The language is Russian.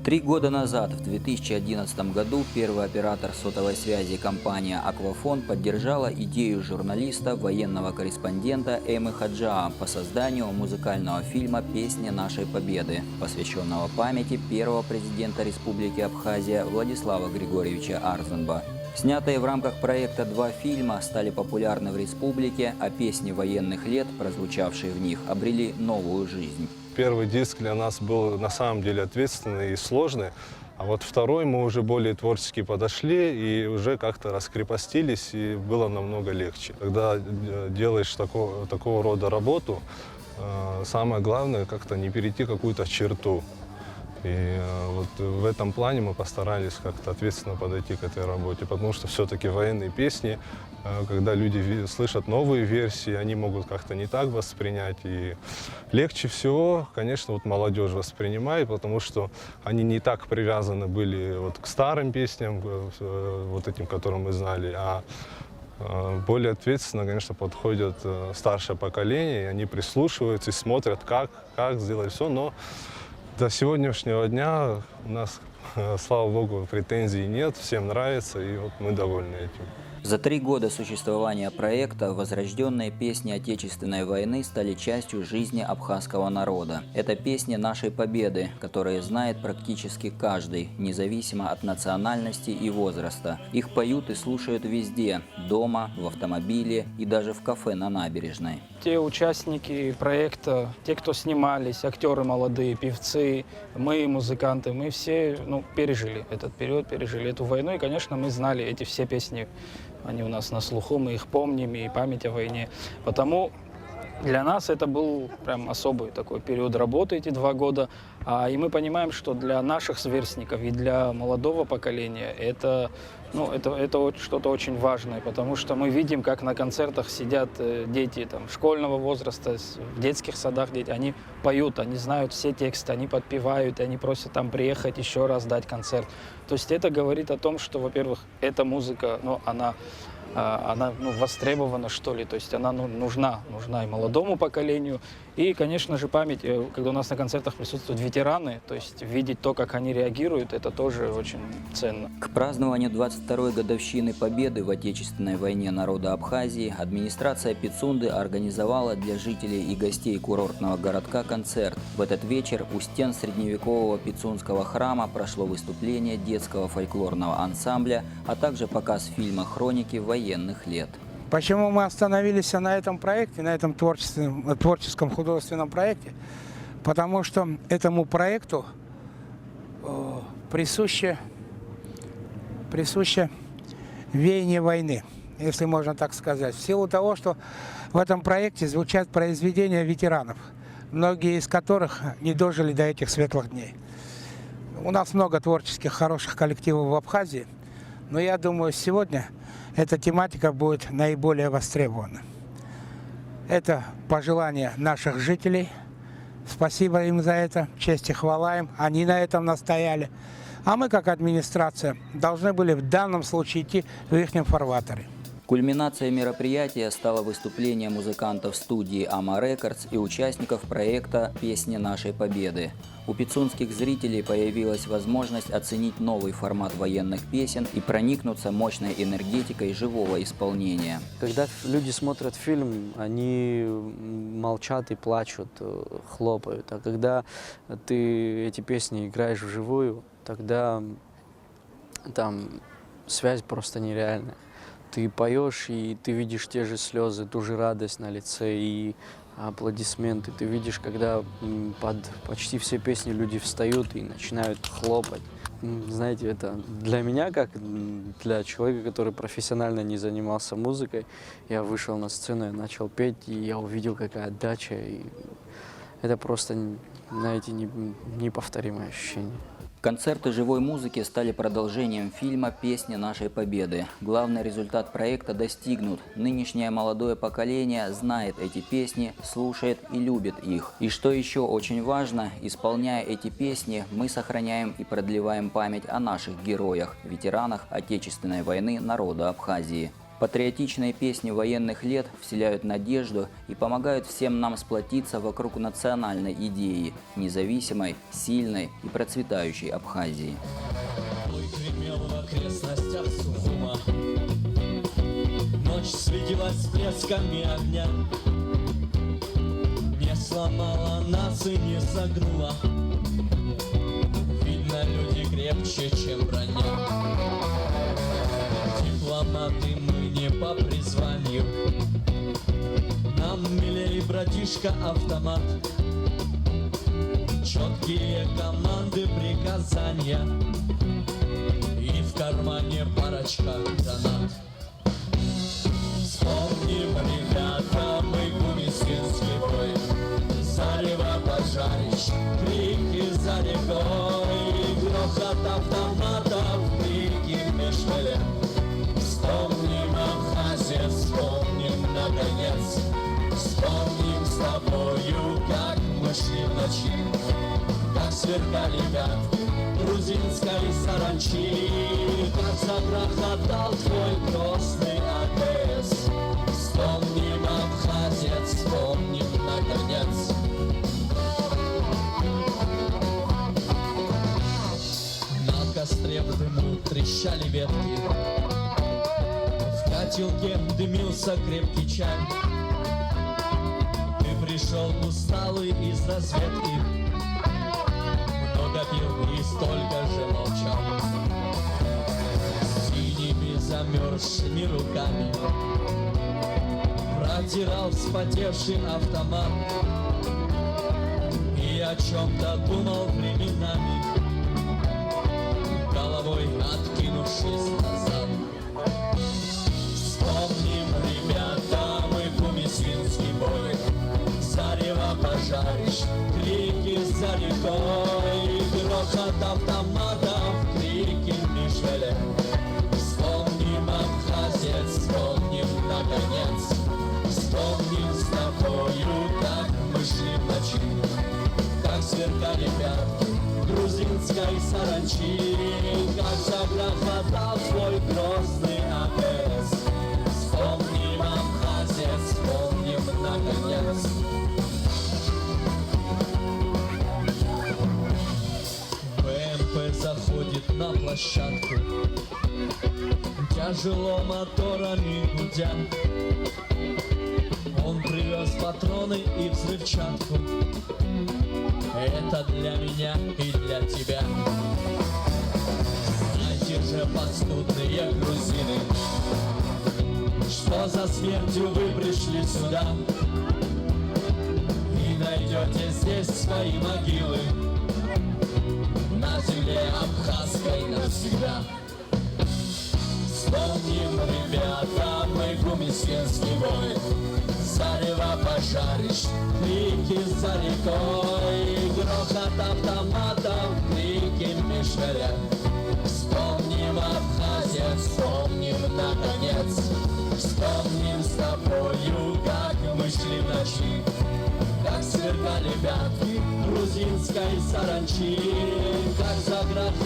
3 года назад, в 2011 году, первый оператор сотовой связи компания «Аквафон» поддержала идею журналиста, военного корреспондента Эмы Хаджаа по созданию музыкального фильма «Песни нашей Победы», посвященного памяти первого президента Республики Абхазия Владислава Григорьевича Арзанба. Снятые в рамках проекта два фильма стали популярны в республике, а песни военных лет, прозвучавшие в них, обрели новую жизнь. Первый диск для нас был на самом деле ответственный и сложный, а вот второй мы уже более творчески подошли и уже как-то раскрепостились, и было намного легче. Когда делаешь такого рода работу, самое главное как-то не перейти какую-то черту. И вот в этом плане мы постарались как-то ответственно подойти к этой работе, потому что все-таки военные песни, когда люди слышат новые версии, они могут как-то не так воспринять. И легче всего, конечно, вот молодежь воспринимает, потому что они не так привязаны были вот к старым песням, вот этим, которые мы знали, а более ответственно, конечно, подходят старшее поколение, и они прислушиваются и смотрят, как сделать все, но до сегодняшнего дня у нас, слава богу, претензий нет, всем нравится, и вот мы довольны этим. За 3 года существования проекта возрожденные песни Отечественной войны стали частью жизни абхазского народа. Это песни нашей победы, которые знает практически каждый, независимо от национальности и возраста. Их поют и слушают везде – дома, в автомобиле и даже в кафе на набережной. Те участники проекта, те, кто снимались, актеры молодые, певцы, мы, музыканты, мы все пережили этот период, пережили эту войну. И, конечно, мы знали эти все песни. Они у нас на слуху, мы их помним, и память о войне. Потому для нас это был прям особый такой период работы, эти 2 года. И мы понимаем, что для наших сверстников и для молодого поколения это что-то очень важное, потому что мы видим, как на концертах сидят дети школьного возраста, в детских садах дети, они поют, они знают все тексты, они подпевают, они просят приехать еще раз дать концерт. То есть это говорит о том, что, во-первых, эта музыка, она востребована, что ли, то есть она нужна и молодому поколению. И, конечно же, память, когда у нас на концертах присутствуют ветераны, то есть видеть то, как они реагируют, это тоже очень ценно. К празднованию 22-й годовщины победы в Отечественной войне народа Абхазии администрация Пицунды организовала для жителей и гостей курортного городка концерт. В этот вечер у стен средневекового Пицунского храма прошло выступление детского фольклорного ансамбля, а также показ фильма «Хроники военных лет». Почему мы остановились на этом проекте, на этом творческом художественном проекте? Потому что этому проекту присуще веяние войны, если можно так сказать. В силу того, что в этом проекте звучат произведения ветеранов, многие из которых не дожили до этих светлых дней. У нас много творческих, хороших коллективов в Абхазии, но я думаю, сегодня эта тематика будет наиболее востребована. Это пожелания наших жителей. Спасибо им за это, честь и хвала им. Они на этом настояли. А мы, как администрация, должны были в данном случае идти в их фарватере. Кульминацией мероприятия стало выступление музыкантов студии «Ама Рекордс» и участников проекта «Песни нашей Победы». У пицунских зрителей появилась возможность оценить новый формат военных песен и проникнуться мощной энергетикой живого исполнения. Когда люди смотрят фильм, они молчат и плачут, хлопают. А когда ты эти песни играешь вживую, тогда там связь просто нереальная. Ты поешь, и ты видишь те же слезы, ту же радость на лице и аплодисменты. Ты видишь, когда под почти все песни люди встают и начинают хлопать. Знаете, это для меня, как для человека, который профессионально не занимался музыкой, я вышел на сцену, я начал петь, и я увидел, какая отдача. И это просто, знаете, неповторимое ощущение. Концерты живой музыки стали продолжением фильма «Песни нашей Победы». Главный результат проекта достигнут. Нынешнее молодое поколение знает эти песни, слушает и любит их. И что еще очень важно, исполняя эти песни, мы сохраняем и продлеваем память о наших героях, ветеранах Отечественной войны народа Абхазии. Патриотичные песни военных лет вселяют надежду и помогают всем нам сплотиться вокруг национальной идеи независимой, сильной и процветающей Абхазии. Бой гремел в окрестностях Сухума. Ночь светилась всплесками огня. Не сломала нас и не согнула. Видно, люди крепче, чем броня. Дипломаты мы не по призванию. Нам милей, братишка, автомат. Четкие команды, приказания. И в кармане парочка гранат. Вспомним, ребята, мы гумисинский бой. Зарево пожарищ, крики за рекой, грохот автоматов, крики мешвеля. Вспомним Абхазию, вспомним наконец. Вспомним с тобою, как мы шли в ночи, как сверкали пятки грузинской саранчи, как загрохотал твой грозный АКС. Вспомним Абхазию, вспомним наконец. На костре в дыму трещали ветки, в котелке дымился крепкий чай. Ты пришел усталый из разведки, много пил и столько же молчал. Синими замерзшими руками протирал вспотевший автомат и о чем-то думал временами, головой откинувшись назад. Вспомним, ребята, мы гумисинский бой. Зарево пожарищ, крики за рекой, грохот автоматов, крики мишеля. Вспомним Абхазию, вспомним наконец. Вспомним с тобою, как мы шли в ночи, как сверкали пятки грузинской саранчи, как загрохотал твой грозный АКС. Вспомним Абхазию, вспомним наконец. БМП заходит на площадку, тяжело моторами гудя. Он привез патроны и взрывчатку. Это для меня и для тебя. Знаете же, подступные грузины, что за смертью вы пришли сюда и найдете здесь свои могилы на земле абхазской навсегда. Вспомним, ребята, мы гумисинский бой. Зарево пожарищ, крики за рекой, грохот автоматов, крики мишеля. Вспомним Абхазию, вспомним наконец. Вспомним с тобою, как мы шли в ночи, как сверкали пятки грузинской саранчи, как загрохотал